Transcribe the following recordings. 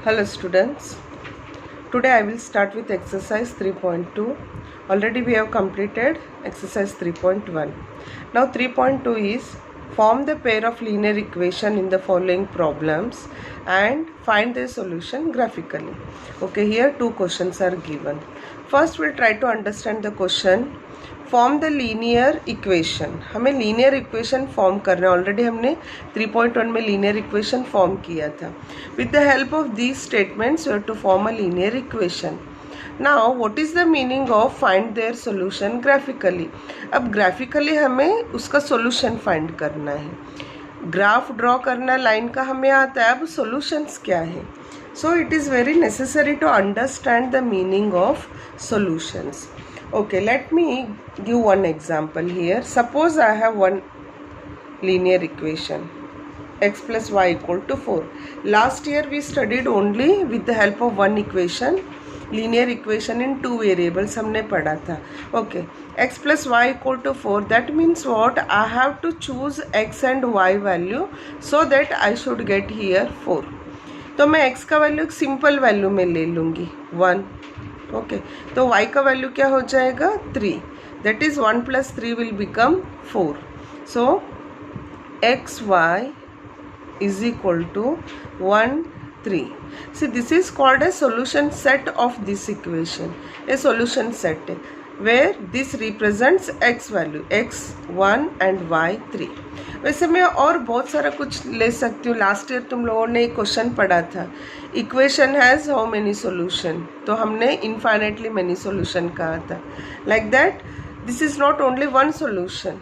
Hello students, today I will start with exercise 3.2. Already we have completed exercise 3.1. Now 3.2 is form the pair of linear equation in the following problems and find their solution graphically. Okay, here two questions are given. First we'll try to understand the question. Form the linear equation, हमें linear equation form करना है. Already हमने 3.1 में linear equation form किया था. With the help of these statements you have to form a linear equation. Now what is the meaning of find their solution graphically. अब graphically हमें उसका solution find करना है. ग्राफ ड्रॉ करना line का हमें आता है, अब सॉल्यूशंस क्या है. So it is very necessary to understand the meaning of solutions. Okay, let me give one example here. Suppose I have one linear equation, x plus y equal to 4. Last year we studied only with the help of one equation, linear equation in two variables हमने पढ़ा था. Okay, x plus y equal to 4. That means what? I have to choose x and y value so that I should get here 4. तो मैं x का value एक simple value में ले लूँगी 1. ओके तो y का वैल्यू क्या हो जाएगा 3. That is 1 + 3 will become 4. So x y is equal to 1 3. See this is called a solution set of this equation. A solution set where this represents x value x1 and y3. वैसे मैं और बहुत सारा कुछ ले सकती हूँ. Last year तुम लोगों ने एक क्वेश्चन पढ़ा था, equation has how many solution, तो हमने इनफाइनेटली मेनी सॉल्यूशन कहा था. Like that this is not only one solution,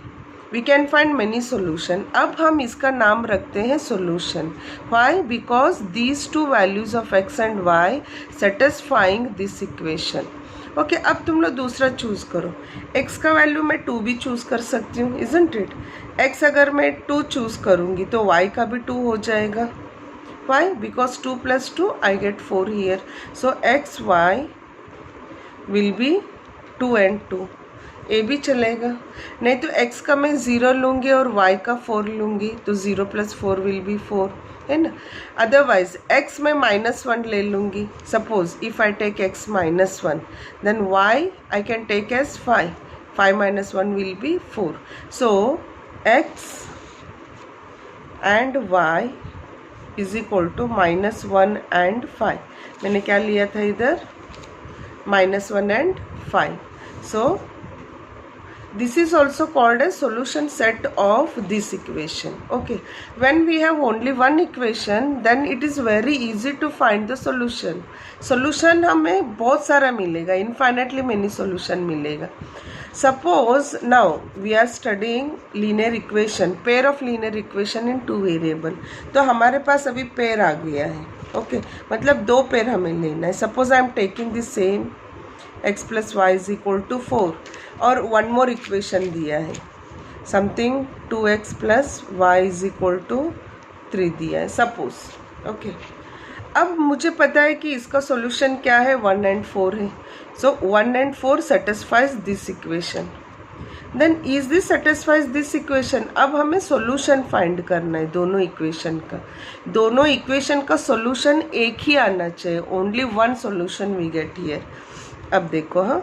we can find many solution. अब हम इसका नाम रखते हैं solution. Why? Because these two values of x and y satisfying this equation. Okay अब तुम लोग दूसरा चूज़ करो. x का वैल्यू मैं 2 भी चूज़ कर सकती हूँ, इजंट इट. x अगर मैं 2 चूज़ करूँगी तो y का भी 2 हो जाएगा. Why? Because 2 + 2 I get 4 here. So x y will be 2 and 2. ए भी चलेगा. नहीं तो x का मैं 0 लूँगी और y का 4 लूँगी, तो 0 + 4 विल बी 4, है ना. अदरवाइज x में -1 ले लूँगी. Suppose if I take x -1 then y I can take as 5. 5 - 1 will be 4. So x and y is equal to -1 and 5. मैंने क्या लिया था इधर? -1 and 5. So this is also called a solution set of this equation. Okay, when we have only one equation then it is very easy to find the solution. Solution हमें बहुत सारा मिलेगा, infinitely many solution मिलेगा. Suppose now we are studying linear equation, pair of linear equation in two variable. तो हमारे पास अभी pair आ गया है. Okay, मतलब दो pair हमें लेना है. Suppose I am taking the same x plus y is equal to 4 और वन मोर इक्वेशन दिया है, something 2x plus y is equal to 3 दिया है सपोज. ओके अब मुझे पता है कि इसका सॉल्यूशन क्या है, 1 and 4 है. So 1 and 4 satisfies this equation. Then is this satisfies this equation. अब हमें सॉल्यूशन फाइंड करना है दोनों इक्वेशन का. दोनों इक्वेशन का सॉल्यूशन एक ही आना चाहिए. Only one solution we get here. अब देखो, हाँ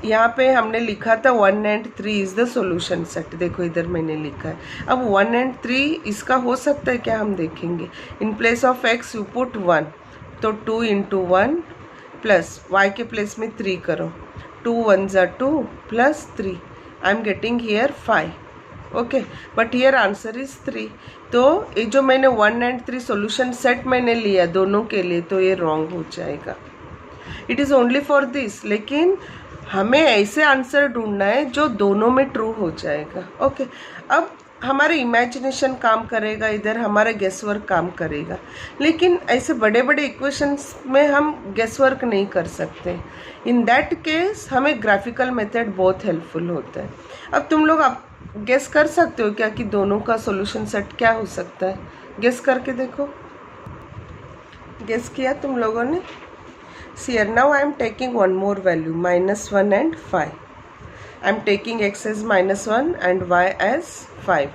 यहाँ पे हमने लिखा था 1 and 3 is the solution set. देखो इधर मैंने लिखा है. अब 1 and 3 इसका हो सकता है क्या, हम देखेंगे. In place of x you put 1, तो 2 × 1 प्लस y के प्लेस में 3 करो. 2 × 1 = 2 plus 3 I am getting here 5. Okay but here answer is 3. तो ये जो मैंने 1 and 3 सॉल्यूशन सेट मैंने लिया दोनों के लिए, तो ये रॉन्ग हो जाएगा. It is only for this. लेकिन हमें ऐसे आंसर ढूंढना है जो दोनों में ट्रू हो जाएगा. ओके अब हमारे इमेजिनेशन काम करेगा, इधर हमारा गेस वर्क काम करेगा. लेकिन ऐसे बड़े बड़े इक्वेशंस में हम गेस वर्क नहीं कर सकते. इन दैट केस हमें ग्राफिकल मेथड बहुत हेल्पफुल होता है. अब तुम लोग आप गेस कर सकते हो क्या कि दोनों का सॉल्यूशन सेट क्या हो सकता है. गेस करके देखो. गेस किया तुम लोगों ने? See here now I am taking one more value, -1 and 5. I am taking x as -1 and y as 5.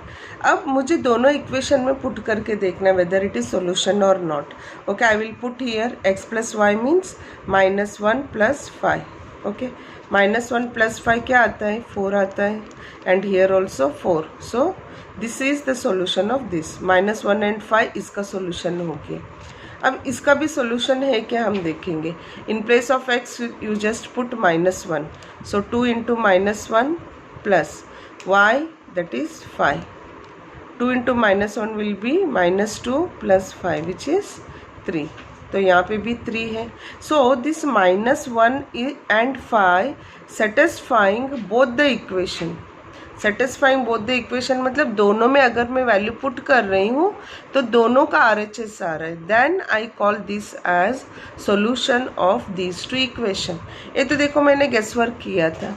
अब मुझे दोनों इक्वेशन में पुट करके देखना है वेदर इट इज सोल्यूशन और not. Okay, I will put here x plus y means -1 plus 5. Okay, -1 plus 5 क्या आता है? 4 आता है. And here also 4. So this is the solution of this. -1 and 5 इसका सोल्यूशन हो गया. अब इसका भी सोल्यूशन है क्या हम देखेंगे. In place of x you just put -1. So 2 into -1 plus y that is 5. 2 into -1 will be -2 plus 5 which is 3. तो यहाँ पे भी 3 है. So this -1 and 5 satisfying both the equation. Satisfying both the equation मतलब दोनों में अगर मैं वैल्यू पुट कर रही हूँ तो दोनों का RHS आ रहा है. Then I call this as solution of this two equation. ये तो देखो मैंने गेस वर्क किया था,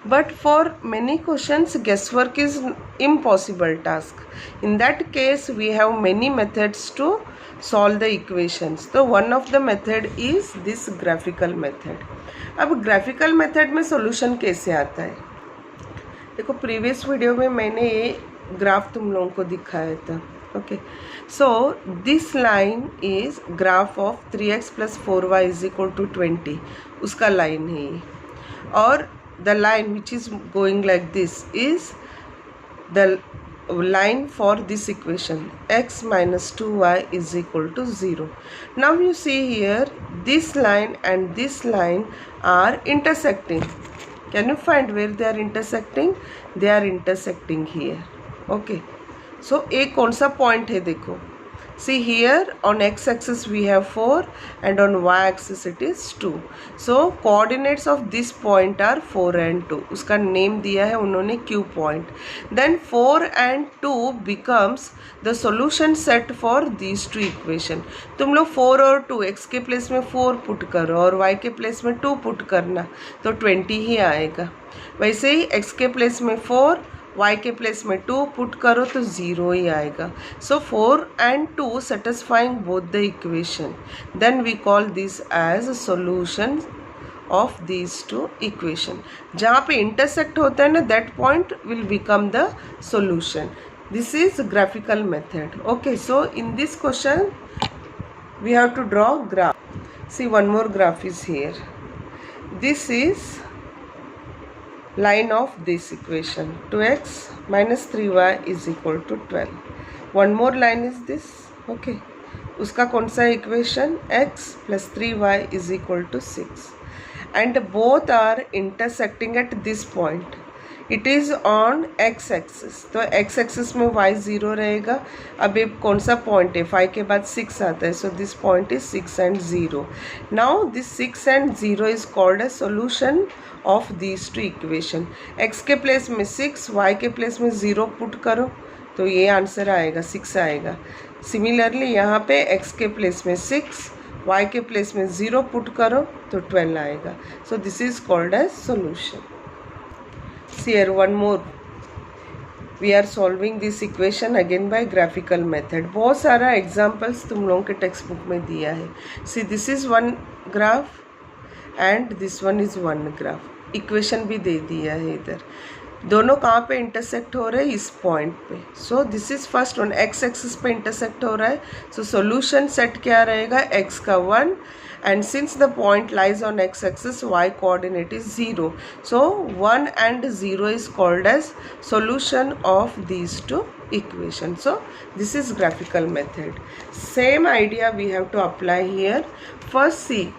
but for many questions guess work is impossible task. In that case we have many methods to solve the equations. तो one of the method is this graphical method. अब graphical method में solution कैसे आता है? देखो previous video में मैंने ये ग्राफ तुम लोगों को दिखाया था. Okay, so this line is graph of 3x plus 4y is equal to 20. उसका लाइन है ये. और the line which is going like this is the line for this equation x minus 2y is equal to 0. Now you see here this line and this line are intersecting. Can you find where they are intersecting? They are intersecting here. Okay, so एक कौन सा point है देखो. See here on x axis we have 4 and on y axis it is 2. So coordinates of this point are 4 and 2. उसका name दिया है उन्होंने Q point. Then 4 and 2 becomes the solution set for these two equation. तुम लोग 4 और 2 x के place में 4 put करो और y के प्लेस में 2 पुट करना तो 20 ही आएगा. वैसे ही x के प्लेस में 4 y के प्लेस में 2 पुट करो तो 0 ही आएगा. So 4 and 2 satisfying both the equation. Then we call this as solution of these two equation. जहाँ पे इंटरसेक्ट होता है ना that point will become the solution. This is graphical method. Okay, so in this question we have to draw graph. See one more graph is here. This is line of this equation 2x minus 3y is equal to 12. One more line is this. Okay, उसका कौन सा equation x plus 3y is equal to 6 and both are intersecting at this point. It is on x axis. तो x axis में y 0 रहेगा. अब ये कौन सा पॉइंट है? 5 के बाद 6 आता है. So this point is 6 and 0. Now this 6 and 0 is called a solution of these two equation. x के प्लेस में 6, y के प्लेस में 0 पुट करो तो ये आंसर आएगा 6 आएगा. सिमिलरली यहाँ पे x के प्लेस में 6, y के प्लेस में 0 पुट करो तो 12 आएगा. So this is called as solution. See here one more. We are solving this equation again by graphical method. बहुत सारा examples तुम लोगों के टेक्स्ट बुक में दिया है. See this is one graph and this one is one graph. Equation भी दे दिया है इधर. दोनों कहाँ पे इंटरसेक्ट हो रहे हैं? इस पॉइंट पे. सो this is first one x axis पे इंटरसेक्ट हो रहा है. सो सोल्यूशन सेट क्या रहेगा? x का 1 and since the point lies on x axis y coordinate is 0. So 1 and 0 is called as solution of these two equations. So this is graphical method. Same idea we have to apply here. First see,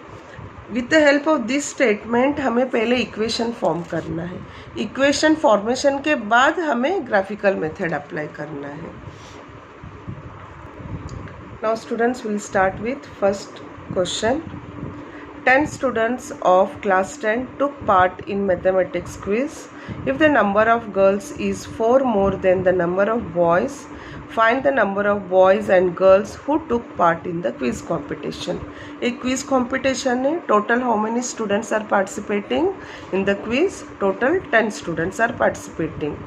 with the help of this statement हमें पहले equation form करना है. Equation formation के बाद हमें graphical method apply करना है. Now students will start with first question. 10 students of class 10 took part in mathematics quiz. If the number of girls is 4 more than the number of boys, find the number of boys and girls who took part in the quiz competition. A quiz competition है. Total how many students are participating in the quiz? Total 10 students are participating.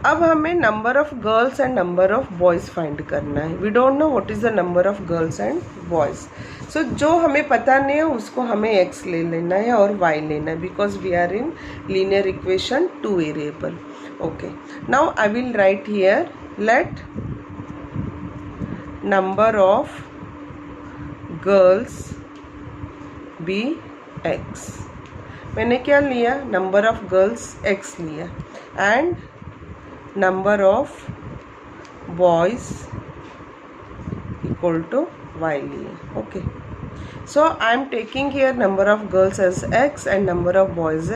अब हमें number of girls and number of boys find करना है. We don't know what is the number of girls and boys. So जो हमें पता नहीं है उसको हमें x ले लेना है और y लेना है, because we are in linear equation 2 variable. Okay, now I will write here let number of girls be x. मैंने क्या लिया? नंबर ऑफ गर्ल्स x लिया and number of boys equal to y लिए. Okay, so I am taking here number of girls as x and number of boys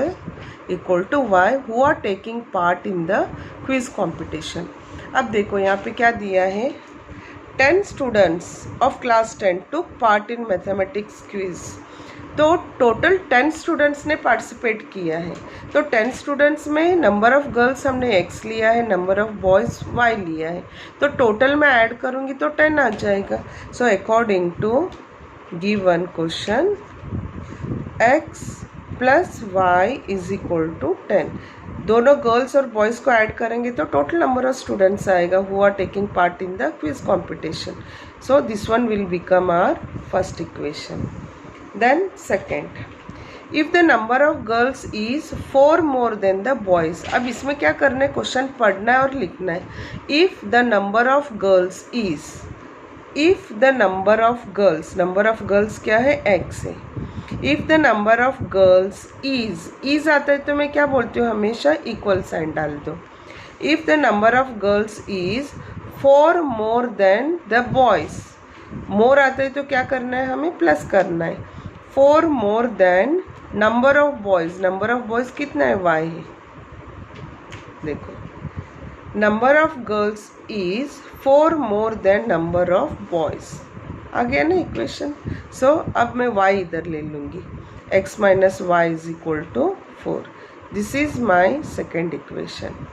equal to y who are taking part in the quiz competition. अब देखो यहाँ पे क्या दिया है, 10 students of class 10 took part in mathematics quiz. तो total 10 students ने participate किया है. तो 10 स्टूडेंट्स में नंबर ऑफ़ गर्ल्स हमने x लिया है, नंबर ऑफ़ बॉयज़ y लिया है. तो टोटल में ऐड करूँगी तो 10 आ जाएगा. So according to given question x plus y is equal to 10. दोनों गर्ल्स और बॉयज़ को ऐड करेंगे तो टोटल नंबर ऑफ स्टूडेंट्स आएगा who are taking part in the quiz competition. So this one will become our first equation. Then second, if the number of girls is 4 more than the boys. अब इसमें क्या करना है, question पढ़ना है और लिखना है. If the number of girls is, if the number of girls क्या है, x है. If the number of girls is आता है तो मैं क्या बोलती हूँ, हमेशा इक्वल साइन डाल दो. If the number of girls is 4 more than the boys, मोर आता है तो क्या करना है, हमें प्लस करना है. 4 more than number of boys कितना है, y है. देखो, number of girls is 4 more than number of boys. आ गया ना इक्वेशन. सो अब मैं y इधर ले लूँगी. x minus y is equal to 4. This is my second equation.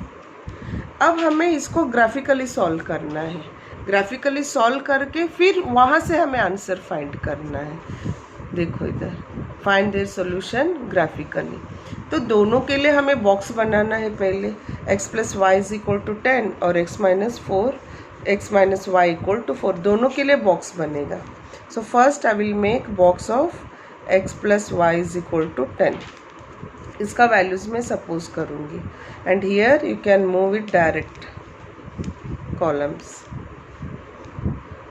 अब हमें इसको ग्राफिकली सॉल्व करना है. ग्राफिकली सॉल्व करके फिर वहाँ से हमें आंसर फाइंड करना है. देखो इधर, फाइंड देयर सॉल्यूशन ग्राफिकली. तो दोनों के लिए हमें बॉक्स बनाना है. पहले x plus y is equal to 10 और x minus y equal to 4. दोनों के लिए बॉक्स बनेगा. So first I will make box of x plus y is equal to 10. इसका वैल्यूज़ मैं सपोज करूँगी and here you can move it direct columns.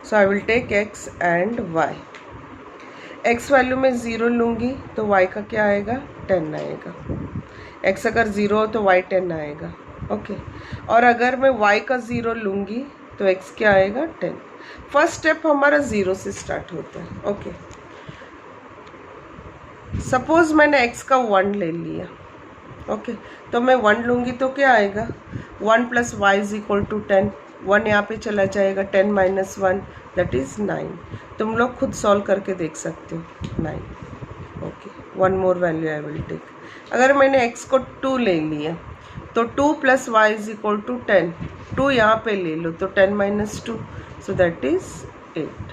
So I will take x and y. x value में 0 लूँगी तो y का क्या आएगा, 10 आएगा. x अगर 0 हो तो y 10 आएगा. ओके, और अगर मैं y का 0 लूँगी तो x क्या आएगा, 10. फर्स्ट स्टेप हमारा 0 से स्टार्ट होता है. ओके, सपोज मैंने x का 1 ले लिया. ओके, तो मैं 1 लूँगी तो क्या आएगा, 1 plus y is equal to 10. 1 यहाँ पे चला जाएगा, 10 माइनस 1 दैट इज़ 9. तुम लोग खुद सॉल्व करके देख सकते हो. 9. Okay, 1 more value I will take. अगर मैंने x को 2 ले लिया तो 2 plus y is equal to 10. 2 यहाँ पे ले लो तो 10 minus 2 so that is 8.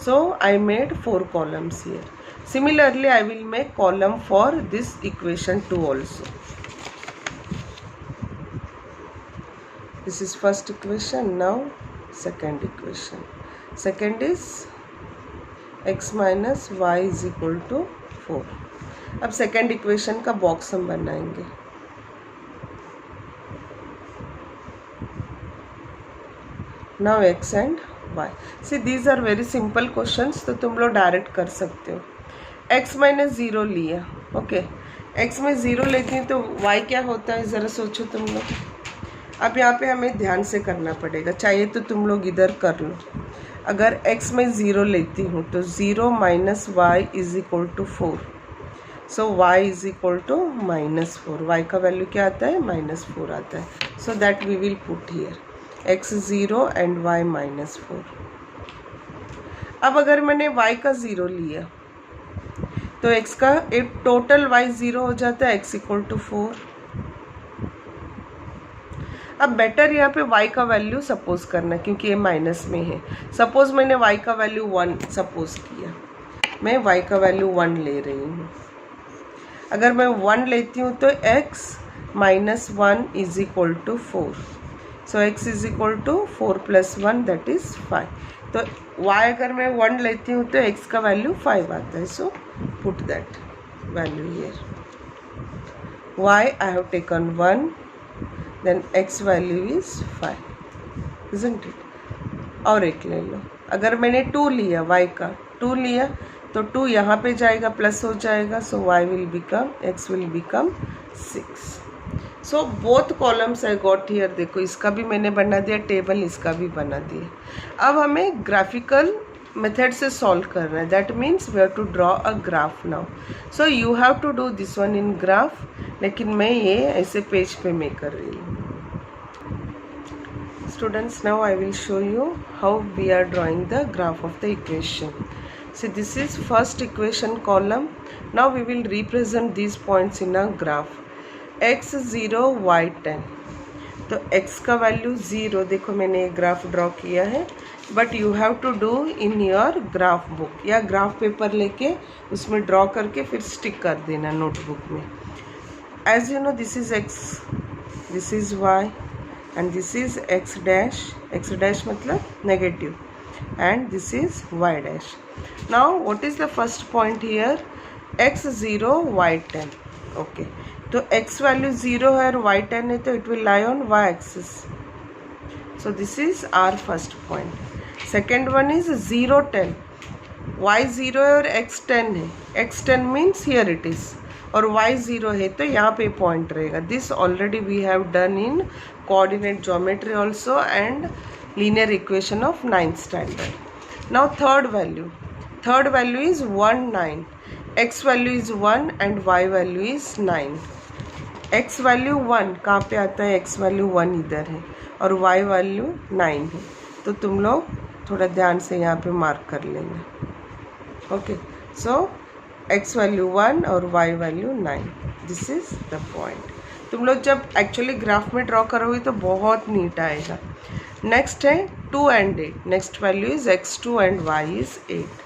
So I made 4 columns here. Similarly, I will make column for this equation 2 also. This is first equation. Now second equation. Second is x minus y is equal to 4. अब second equation का box हम बनाएंगे. Now x and y. See, these are very simple questions, तो तुम लोग direct कर सकते हो. x माइनस 0 लिया. ओके, x में 0 लेती हूँ तो y क्या होता है, ज़रा सोचो तुम लोग. अब यहाँ पे हमें ध्यान से करना पड़ेगा. चाहिए तो तुम लोग इधर कर लो. अगर x में 0 लेती हूँ तो 0 minus y is equal to 4. So y is equal to minus 4. y का वैल्यू क्या आता है, माइनस 4 आता है. So that we will put here x 0 and y minus 4. अब अगर मैंने y का 0 लिया तो x का एक टोटल y 0 हो जाता है, x इक्वल टू 4. अब बेटर यहाँ पे y का वैल्यू सपोज करना क्योंकि ये माइनस में है. सपोज मैंने y का वैल्यू 1 सपोज किया. मैं y का वैल्यू 1 ले रही हूँ. अगर मैं 1 लेती हूँ तो x minus 1 is equal to 4. So x is equal to 4 plus 1 that is 5. तो y अगर मैं 1 लेती हूँ तो x का वैल्यू 5 आता है. So put that value here. y I have taken 1, then x value is 5, isn't it? और एक ले लो. अगर मैंने 2 लिया, y का 2 लिया तो 2 यहाँ पे जाएगा, प्लस हो जाएगा. सो y will become, x will become 6. So both columns I got here. देखो इसका भी मैंने बना दिया टेबल, इसका भी बना दिया. अब हमें ग्राफिकल मेथड से सॉल्व करना है. That means we have to draw a graph now. So you have to do this one in graph, लेकिन मैं ये ऐसे पेज पे मैं कर रही हूँ. Students, now I will show you how we are drawing the graph of the equation. See, this is first equation column. Now we will represent these points in a graph. x 0 y 10. तो x का value 0, देखो मैंने एक graph draw किया है. But you have to do in your graph book, या graph paper लेके उसमें ड्रॉ करके फिर स्टिक कर देना नोटबुक में. As you know this is x, this is y, and this is x dash मतलब negative, and this is y dash. Now what is the first point here? x 0 y 10. okay, तो x value 0 है और y 10 है तो it will lie on y axis. So this is our first point. Second one is 0 10. y 0 है और x 10 है. x 10 means here it is, और y 0 है तो यहाँ पे पॉइंट रहेगा. This already we have done in coordinate geometry also and linear equation of 9th standard. Now third value is 1 9. x value is 1 and y value is 9. x value 1 कहाँ पे आता है? x वैल्यू 1 इधर है और y value 9 है. तो तुम लोग थोड़ा ध्यान से यहाँ पे मार्क कर लेना. ओके, सो x वैल्यू 1 और y value 9. This is the point. तुम लोग जब एक्चुअली ग्राफ में ड्रॉ करोगे तो बहुत नीट आएगा. नेक्स्ट है 2 and 8. Next value is x2 and y is 8.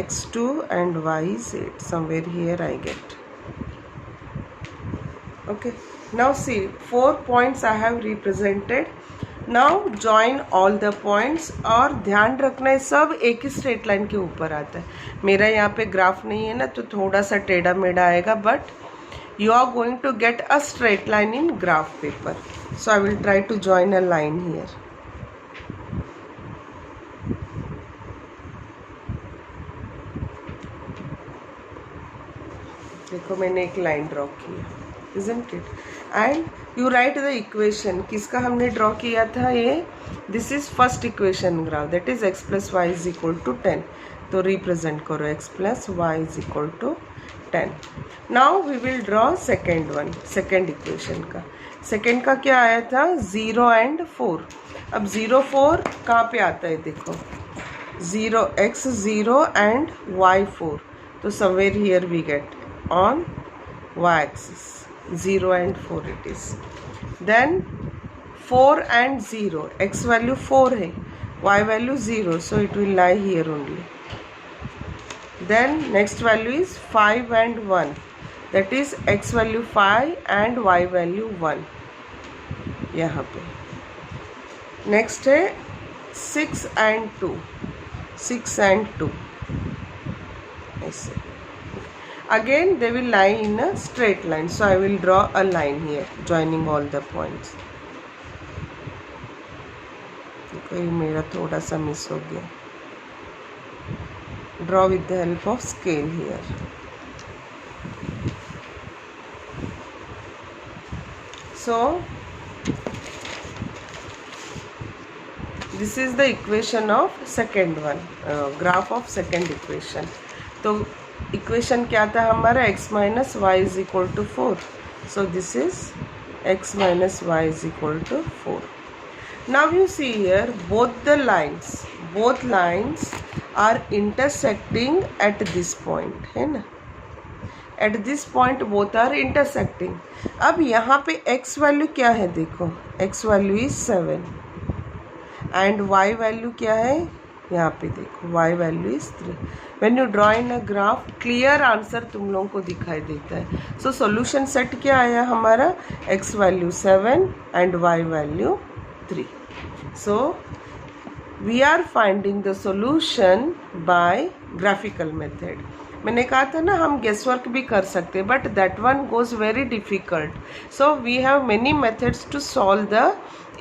x2 and y is 8. Somewhere here I get. Okay, now see 4 points I have represented. Now join all the points. और ध्यान रखना है सब एक ही स्ट्रेट लाइन के ऊपर आता है. मेरा यहाँ पे ग्राफ नहीं है ना तो थोड़ा सा टेढ़ा मेढ़ा आएगा, but you are going to get a straight line in graph paper. So I will try to join a line here. देखो मैंने एक लाइन ड्रॉ किया, isn't it? And you write the equation. किसका हमने ड्रॉ किया था ये? This is first equation graph, that is x plus y is equal to 10. तो रिप्रेजेंट करो x plus y is equal to 10. Now we will draw second one, second equation का. Second का क्या आया था? 0 and 4. अब 0 4 कहाँ पे आता है? देखो 0 x 0 and y 4. तो somewhere here we get on y axis 0 and 4 it is. Then 4 and 0, x value 4 है, y value 0, so it will lie here only. Then next value is 5 and 1, that is x value 5 and y value 1 यहाँ पे. Next है 6 and 2, 6 and 2 ऐसे. Again they will lie in a straight line, so I will draw a line here joining all the points. ये मेरा थोड़ा सा miss हो गया. Draw with the help of scale here. So this is the equation of second one, graph of second equation. तो equation क्या था हमारा? x minus y is equal to 4. So this is x minus y is equal to 4. Now you see here both lines are intersecting at this point, है ना? At this point both are intersecting. अब यहाँ पे x value क्या है? देखो x value is 7 and y value क्या है? यहाँ पे देखो y value is 3. When you draw in a graph clear answer तुम लोगों को दिखाई देता है. सो सॉल्यूशन सेट क्या आया हमारा, x value 7 and y value 3. So we are finding the solution by graphical method. मैंने कहा था ना हम गेस वर्क भी कर सकते हैं, but that one goes very difficult. So we have many methods to solve the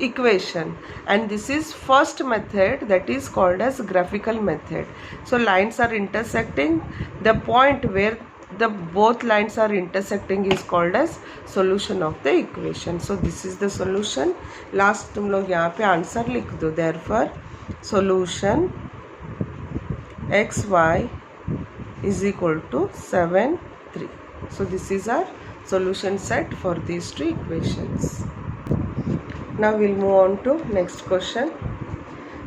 equation, and this is first method, that is called as graphical method. So lines are intersecting, the point where the both lines are intersecting is called as solution of the equation. So this is the solution. last तुम लोग यहाँ पे answer लिख दो. therefore solution xy is equal to 7 3. so this is our solution set for these two equations. Now we'll move on to next question.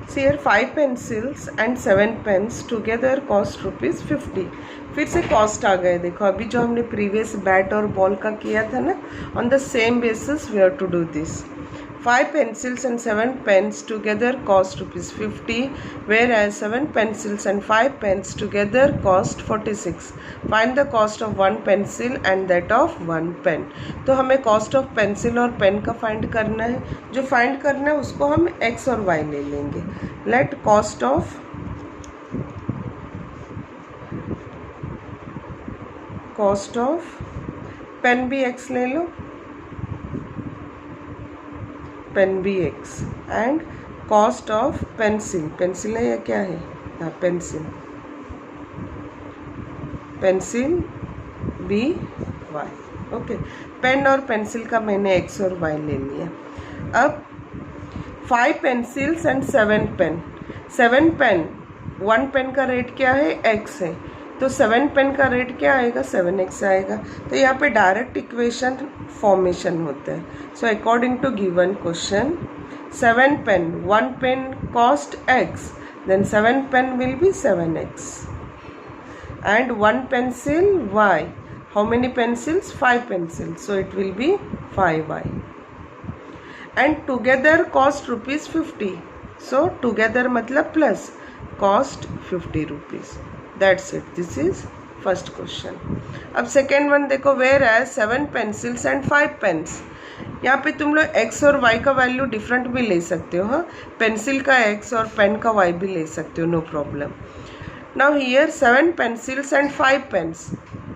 See here 5 pencils and 7 pens together cost rupees 50. फिर से cost आ गए. देखो अभी जो हमने previous bat और ball का किया था ना, on the same basis we have to do this. 5 pencils and 7 pens together cost rupees 50, whereas 7 pencils and 5 pens together cost 46. Find the cost of 1 pencil and that of 1 pen. तो हमें cost of pencil और pen का find करना है. जो find करना है उसको हम x और y ले लेंगे. Let cost of pen भी x ले लो, पेन भी x, and cost of pencil है या क्या है, हाँ पेंसिल भी y. ओके, पेन और पेंसिल का मैंने x और y ले लिया. अब 5 pencils and 7 pen. 7 pen, 1 pen का रेट क्या है, x है, तो 7 पेन का रेट क्या आएगा, 7x आएगा. तो यहाँ पे डायरेक्ट इक्वेशन फॉर्मेशन होता है. So according to given question 7 pen, 1 pen cost x, then 7 pen will be 7x, and 1 pencil y. How many pencils, 5 pencils, so it will be 5y. And together cost rupees 50. So together मतलब plus, cost 50 rupees. That's it. This is first question. अब second one देखो, whereas 7 pencils and 5 pens. यहाँ पे तुम लोग x और y का value different भी ले सकते हो. हाँ, पेंसिल का x और पेन का y भी ले सकते हो, no problem. Now here 7 pencils and 5 pens.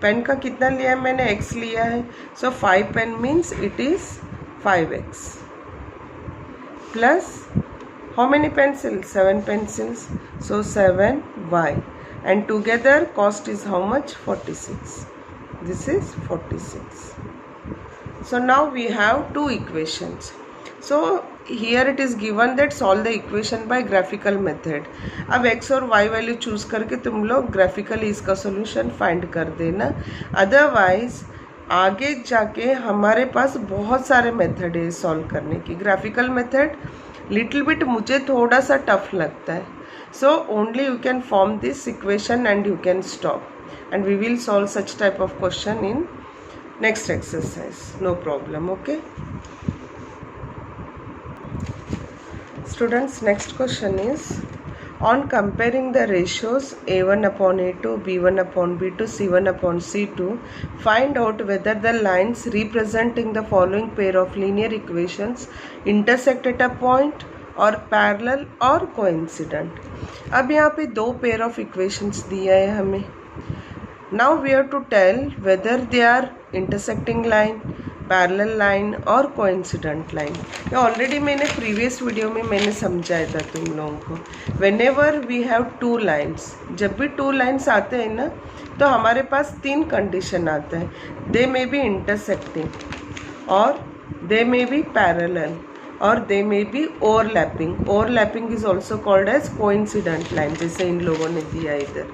Pen का कितना लिया है मैंने, x लिया है. So 5 pen means it is 5x plus how many pencils, 7 pencils, so 7y. And together cost is how much, 46. This is 46. So now we have two equations. So here it is given that solve the equation by graphical method. अब x और y value choose करके तुम लोग graphically इसका solution find कर देना. Otherwise आगे जाके हमारे पास बहुत सारे मेथड है सॉल्व करने की. ग्राफिकल मेथड लिटिल बिट मुझे थोड़ा सा टफ लगता है. So only you can form this equation and you can stop, and we will solve such type of question in next exercise, no problem. Okay students, next question is on comparing the ratios a1 upon a2, b1 upon b2, c1 upon c2, find out whether the lines representing the following pair of linear equations intersect at a point और parallel और coincident. अब यहाँ पे 2 pair of equations दिया है हमें. Now we have to tell whether they are intersecting line, parallel line और coincident line. ये ऑलरेडी मैंने प्रीवियस वीडियो में मैंने समझाया था तुम लोगों को. व्हेनेवर वी हैव 2 लाइन्स, जब भी 2 लाइन्स आते हैं ना, तो हमारे पास 3 कंडीशन आता है. दे मे बी इंटरसेक्टिंग, और they may be parallel, or they may be overlapping. Overlapping is also called as coincident line, जैसे इन लोगों ने दिया इधर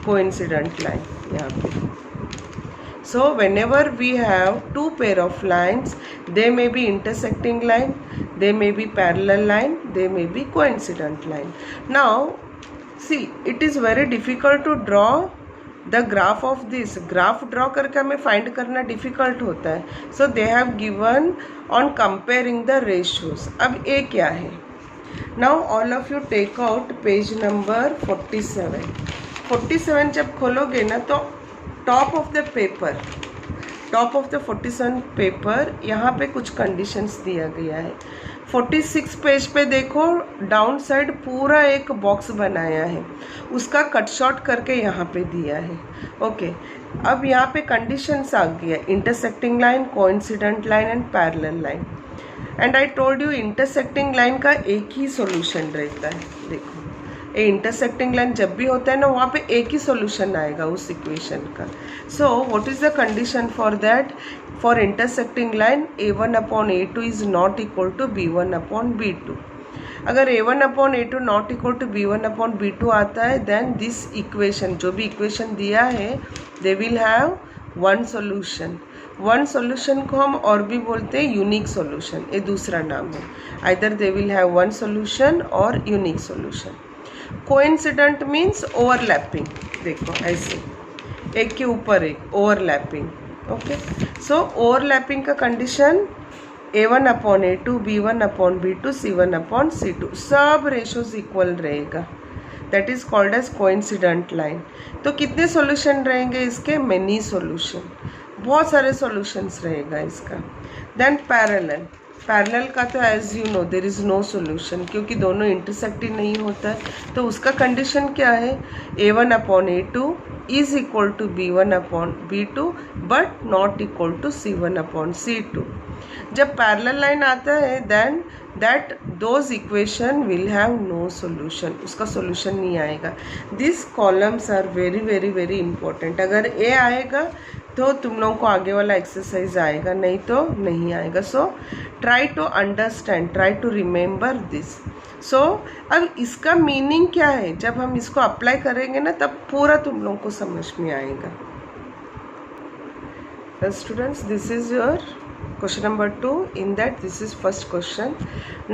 कोइंसिडेंट लाइन यहाँ पे. सो whenever we have 2 pair of lines, they may be intersecting line, they may be parallel line, they may be coincident line. Now see, it is very difficult to draw the graph of this. Graph draw करके हमें find करना difficult होता है. So they have given on comparing the ratios. अब A क्या है, now all of you take out page number 47. 47 जब खोलोगे ना तो टॉप ऑफ द 47 पेपर यहाँ पे कुछ कंडीशंस दिया गया है. 46 पेज पे देखो डाउन साइड पूरा एक बॉक्स बनाया है, उसका कट शॉर्ट करके यहाँ पे दिया है. ओके, अब यहाँ पे कंडीशंस आ गया, intersecting line, coincident line and parallel line. And I told you intersecting line का एक ही सॉल्यूशन रहता है. देखो ये इंटरसेक्टिंग लाइन जब भी होता है ना वहाँ पे एक ही सॉल्यूशन आएगा उस इक्वेशन का. So what is the condition for that? For intersecting line a1/a2 is not equal to b1/b2. अगर a1/a2 not equal to b1/b2 आता है देन दिस इक्वेशन, जो भी इक्वेशन दिया है, दे will have one solution. One solution को हम और भी बोलते हैं यूनिक सॉल्यूशन, ये दूसरा नाम है. Either they will have one solution or unique solution. Coincident means overlapping. देखो ऐसे एक के ऊपर एक ओवरलैपिंग. ओके, सो ओवरलैपिंग का कंडीशन a1/a2, b1/b2, c1/c2 सब रेशोज इक्वल रहेगा. That is called as coincident line. तो कितने सॉल्यूशन रहेंगे इसके? मेनी सॉल्यूशन, बहुत सारे सॉल्यूशंस रहेगा इसका. Then parallel. पैरेलल का तो as you know there is no solution, क्योंकि दोनों इंटरसेक्ट ही नहीं होता है. तो उसका कंडीशन क्या है? a1/a2 is equal to b1/b2 but not equal to c1/c2. जब पैरेलल लाइन आता है then that those equation will have no solution, उसका सॉल्यूशन नहीं आएगा. This columns are very very very important. अगर ए आएगा तो तुम लोगों को आगे वाला एक्सरसाइज आएगा, नहीं तो नहीं आएगा. So try to understand, try to remember this. So अब इसका मीनिंग क्या है, जब हम इसको अप्लाई करेंगे ना तब पूरा तुम लोगों को समझ में आएगा. Students, this is your question number 2. In that this is first question.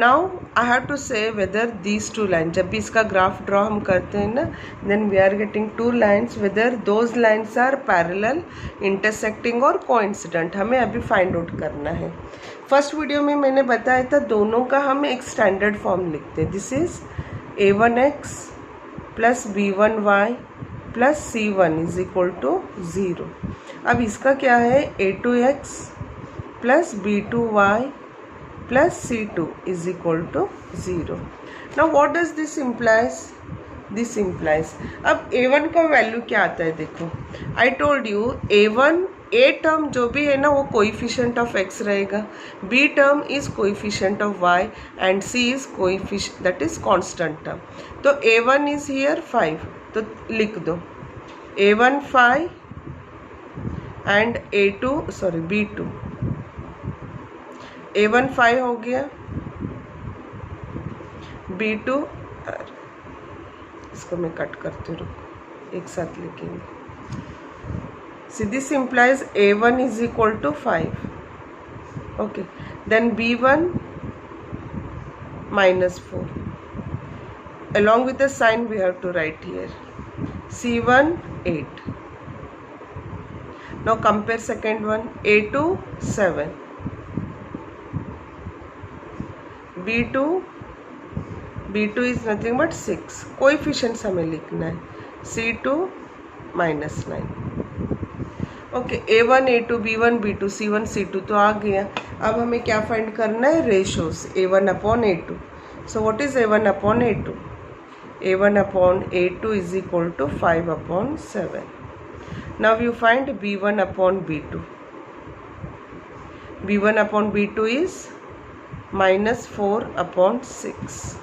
Now I have to say whether these two lines, जब भी इसका ग्राफ ड्रॉ हम करते हैं ना, then we are getting two lines, whether those lines are parallel, intersecting और coincident. हमें अभी फाइंड आउट करना है. फर्स्ट वीडियो में मैंने बताया था दोनों का हम एक स्टैंडर्ड फॉर्म लिखते हैं. This is a1x plus b1y plus c1 is equal to 0. अब इसका क्या है? a2x plus b2y plus c2 is equal to 0. Now what does this implies? This implies अब a1 का वैल्यू क्या आता है? देखो I told you a1 a term जो भी है ना वो कोइफिशिएंट ऑफ x रहेगा, b term is coefficient of y and c is coefficient that is constant term. तो a1 इज हियर 5, तो लिख दो a1 5 एंड b2 a1 5 हो गया, b2 इसको मैं कट करती हूँ, रुको एक साथ लिखेंगे. See this implies a1 is equal to 5. Okay, then b1 -4. along with the sign we have to write here c1 8. now compare second one, a2 7, b2 is nothing but 6. Coefficients हमें लिखना है, c2 -9. Okay, a1 a2 b1 b2 c1 c2 तो आ गया. अब हमें क्या find करना है? Ratios a1/a2. So what is a1/a2? a1/a2 is equal to 5/7. Now you find b1/b2. b1/b2 is -4/6.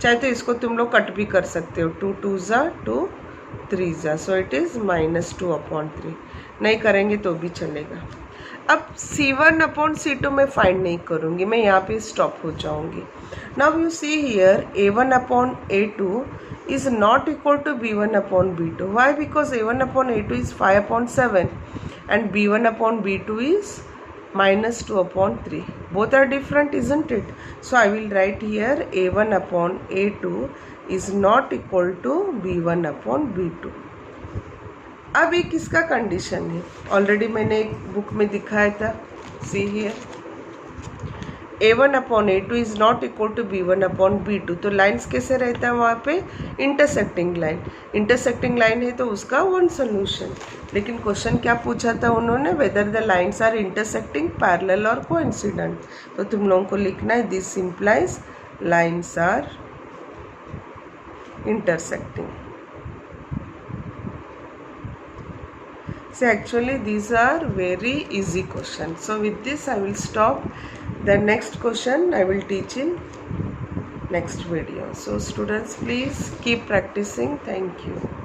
चाहे तो इसको तुम लोग कट भी कर सकते हो, 2 2s 2 3s, so it is -2/3. नहीं करेंगे तो भी चलेगा. अब c1/c2 मैं फाइंड नहीं करूँगी, मैं यहाँ पे स्टॉप हो जाऊँगी. Now you see here a1/a2 is not equal to b1/b2. Why? Because a1/a2 is 5/7 and b1/b2 is -2/3. both are different, isn't it? So I will write here a1/a2 is not equal to b1/b2. अब ये किसका condition है? Already मैंने एक book में दिखाया था. See here A1 upon A2 is not equal to B1 upon B2, तो लाइन्स कैसे रहता है वहाँ पे, इंटरसेक्टिंग लाइन, इंटरसेक्टिंग लाइन है तो उसका वन सोल्यूशन। लेकिन क्वेश्चन क्या पूछा था उन्होंने, whether the lines are intersecting, parallel और कोइंसिडेंट। तो तुम लोगों को लिखना है this implies lines are intersecting. So actually these are very easy questions. So with this I will stop. The next question I will teach in next video. So students, please keep practicing. Thank you.